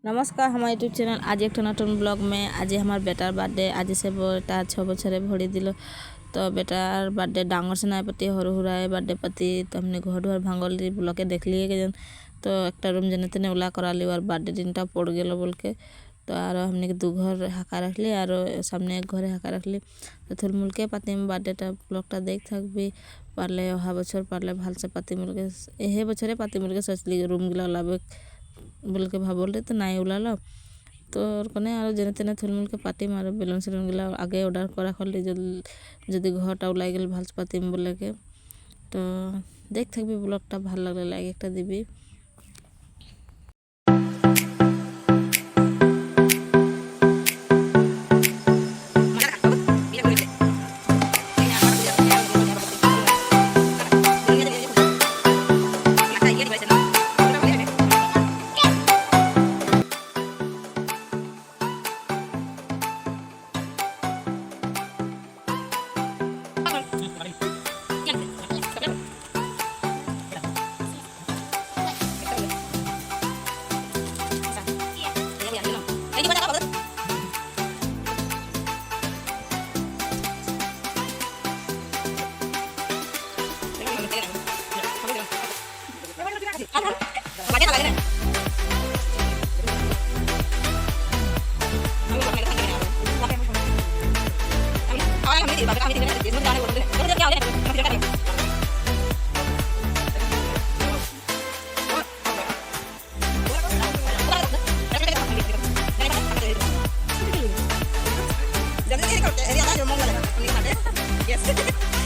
नमस्कार हमारे YouTube channel आज एक नतुन ब्लॉग में आज हमार बेटार बर्थडे आज से बेटा 6 बछरे भरी दिल तो बेटार बर्थडे डांगर से नहीं पति हर हुराए बर्थडे पति तो हमने घर दुआर भांगल ब्लॉके देख लिए के तो एक रूम जने तेने उला करा ली और बर्थडे दिन पड़ गल बोल के तो और हमने दू घर हाका रखली और सामने एक घरे हाका रखली तो थुलमुल के पाती में बर्थडे ब्लॉगटा देख थकबी पारले अहा बछर पारले भाल से पाती मुल के एहे बछरे पाती मुल के सोचली रूम गिला उलाबे बोल के भाबल रे तो नाई उलाल तो कने और जेने तेने थुलमुल के पाती मारो बेलुन सेलुन गिला आगे ऑर्डर करा खली जदि घरटा उलाई गेल भाल से पाती बोले के तो देख थकबी ब्लॉगटा भाल लागले लाइक एकटा दिबी।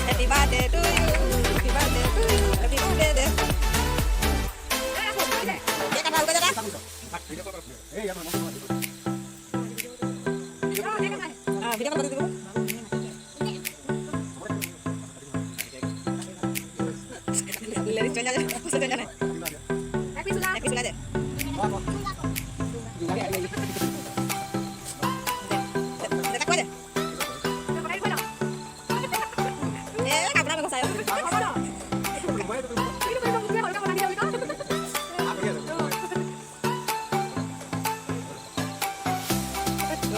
Happy birthday to you. Happy birthday to you. Happy birthday. Dia kan tahu kan? Video kan baru dulu. Lihat contohnya, contohnya. Happy sudah. Happy sudah deh.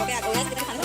Oke, aku ya kita